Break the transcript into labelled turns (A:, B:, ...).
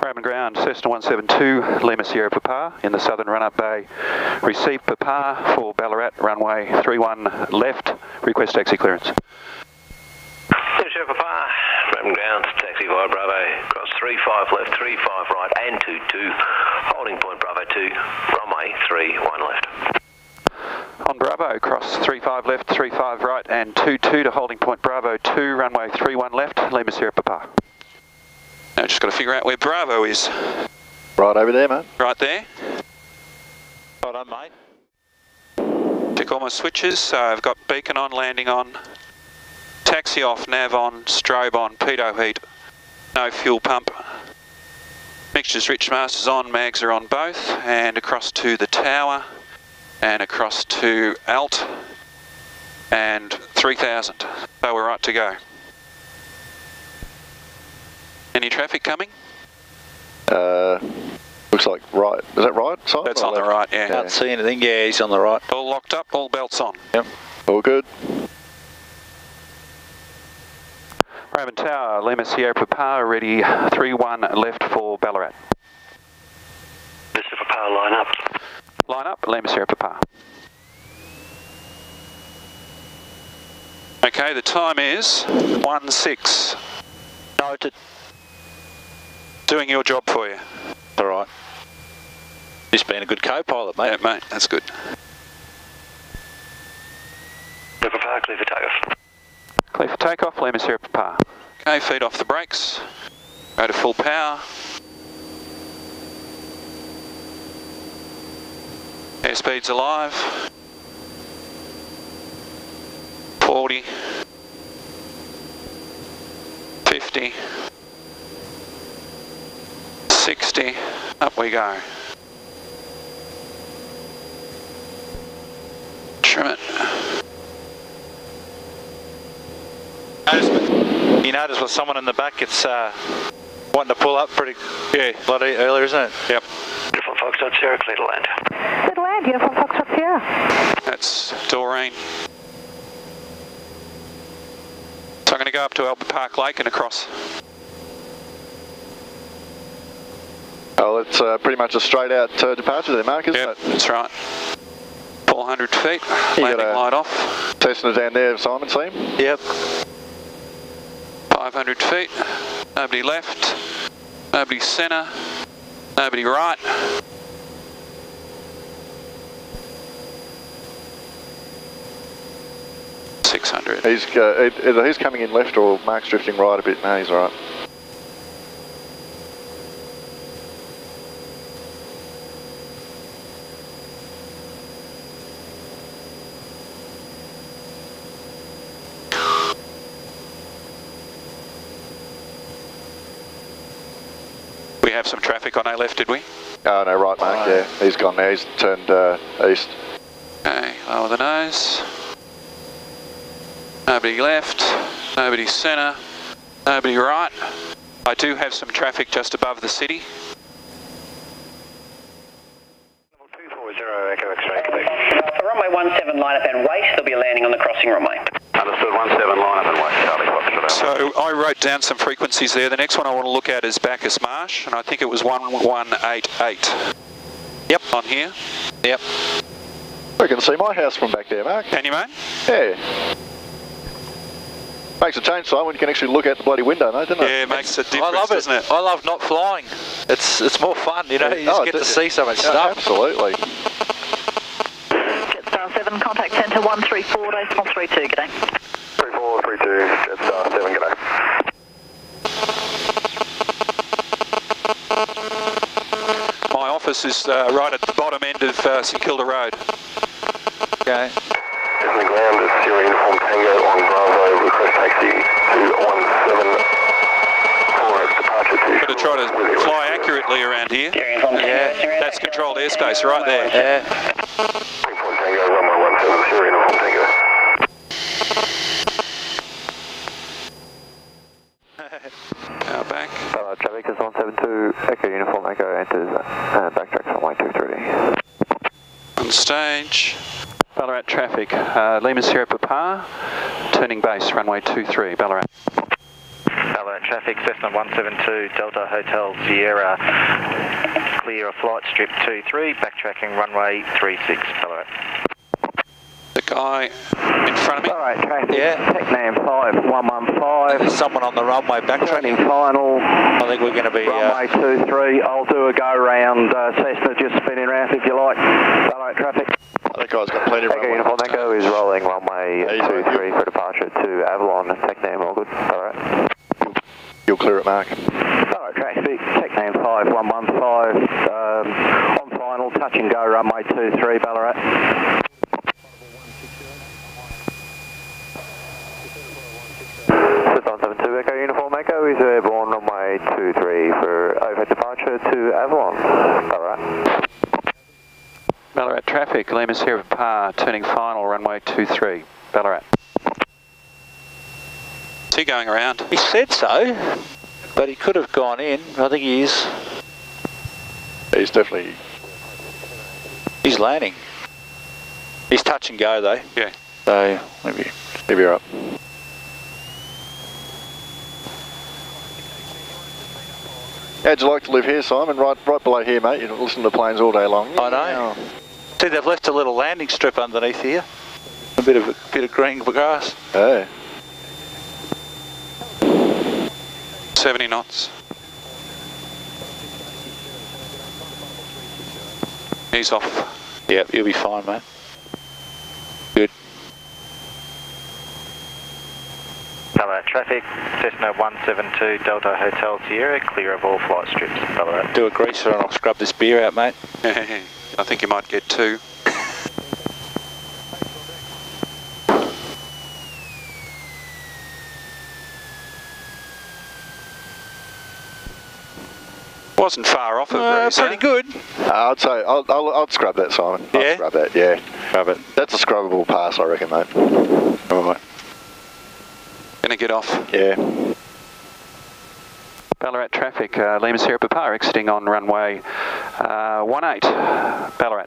A: Roman ground, Cessna 172, Lima Sierra Papa in the southern run-up bay. Receive Papa for Ballarat, runway 31 left, request taxi clearance.
B: Lima Sierra Papa, Roman ground, taxi via Bravo, cross 35 left, 35 right and 22, holding point Bravo 2, runway 31 left.
A: On Bravo, cross 35 left, 35 right and 22 to holding point Bravo 2, runway 31 left, Lima Sierra Papa. Now just got to figure out where Bravo is.
C: Right over there, mate.
A: Right there.
C: Right on, mate.
A: Check all my switches, so I've got beacon on, landing on, taxi off, nav on, strobe on, pitot heat, no fuel pump. Mixtures rich masters on, mags are on both, and across to the tower, and across to Alt, and 3000. So we're right to go. Any traffic coming?
C: Looks like right. Is that right side?
A: That's on the right, yeah.
C: Can't see anything. Yeah, he's on the right.
A: All locked up, all belts on.
C: Yep. All good.
A: Roman Tower, Lima Sierra Papa, ready 31 left for Ballarat.
B: Mr. Papa, line up.
A: Line up, Lima Sierra Papa. Okay, the time is 1:06.
C: Noted.
A: Doing your job for you.
C: All right. Just been a good co-pilot, mate.
A: Yeah, mate, that's good.
B: Mr. Papa, clear for takeoff.
A: Clear for takeoff, Lima Sierra Papa. Okay, feet off the brakes. Go to full power. Airspeed's alive. 40. 50. 60. Up we go. Trim it.
C: You notice with someone in the back, it's wanting to pull up pretty bloody earlier, isn't it?
A: Yep.
B: Uniform Foxtrot Sierra, clear to land.
D: Clear to land, Uniform Foxtrot Sierra.
A: That's Doreen. So I'm going to go up to Albert Park Lake and across.
C: Oh, it's pretty much a straight out departure there, Mark, isn't it?
A: That's right. 400 feet, landing light off.
C: Cessna down there, Simon, see him? Yep.
A: 500 feet, nobody left, nobody centre, nobody right. $600.
C: Either he's coming in left or Mark's drifting right a bit. No, he's all right.
A: We have some traffic on our left, did we?
C: Oh, no, right, Mark, yeah. He's gone now. He's turned east.
A: Okay, lower the nose. Nobody left, nobody centre, nobody right. I do have some traffic just above the city.
B: 240 Echo X-ray, connect. Runway 17, line up and wait. They'll be landing on the crossing runway. Understood, 17, line up and wait. Charlie Foxtrot.
A: So I wrote down some frequencies there. The next one I want to look at is Bacchus Marsh, and I think it was 1188. Yep. On here. Yep.
C: I can see my house from back there, Mark.
A: Can you, mate?
C: Yeah. Makes a change, Simon, when you can actually look out the bloody window, no, doesn't it?
A: Yeah, it makes a difference,
E: I love it.
A: doesn't it?
E: I love not flying. It's more fun, you know, you just get to see so much stuff.
C: Absolutely.
D: Jetstar 7, contact centre 134, decimal 32, g'day.
B: 3432, Jetstar 7, g'day.
A: My office is right at the bottom end of St Kilda Road.
C: Okay.
B: On the ground, it's Sierra Uniform Tango on Bravo, request taxi to 17 for departure to...
A: Got to try to fly accurately around here. Yeah, that's controlled airspace right there.
E: Yeah.
B: Uniform Tango, runway 17, Sierra Uniform Tango.
A: Power back.
F: Traffic is 172, Echo Uniform Echo enters backtrack runway 23.
A: On stage. Ballarat traffic, Lima Sierra Papa, turning base, runway 23, Ballarat.
G: Ballarat traffic, Cessna 172, Delta Hotel Sierra, clear of flight strip 23, backtracking runway 36, Ballarat.
A: The guy in front of me.
F: Alright, traffic.
C: Yeah.
F: Technam 5115.
C: There's someone on the runway backtracking.
F: Final.
C: I think we're going to be...
F: Runway 23. I'll do a go round. Cessna just spinning round if you like. Ballarat traffic.
H: That guy's got plenty of
F: Echo
H: runway.
F: Uniform Echo is rolling runway 23 for departure to Avalon. Technam, all good. Alright.
H: You'll clear it, Mark.
F: Alright, traffic. Technam 5115. On final, touch and go runway 23, Ballarat. Echo Uniform Echo is airborne runway 23 for overhead departure to Avalon. Ballarat.
A: Ballarat traffic, Lima Sierra Papa, turning final, runway 23, Ballarat. Is he going around?
C: He said so, but he could have gone in. I think he is.
H: He's definitely...
C: He's landing. He's touch and go though.
A: Yeah.
C: So, maybe
H: you're up. How'd you like to live here, Simon? Right below here, mate. You listen to the planes all day long.
C: I know. See, they've left a little landing strip underneath here. A bit of green grass.
H: Oh.
A: 70 knots. He's off.
C: Yep, you'll be fine, mate. Good.
G: Ballarat traffic, Cessna 172, Delta Hotel Sierra, clear of all flight strips, Ballarat.
C: Do a greaser and I'll scrub this beer out, mate.
A: I think you might get 2. Wasn't far off of Greece,
C: pretty good.
H: I'd say, I'll scrub that, Simon. I'll scrub that, yeah.
C: Scrub it.
H: That's a scrubbable pass, I reckon, mate.
C: All right.
A: Gonna get off.
H: Yeah.
A: Ballarat traffic, Lima Sierra Papa exiting on runway 18, Ballarat.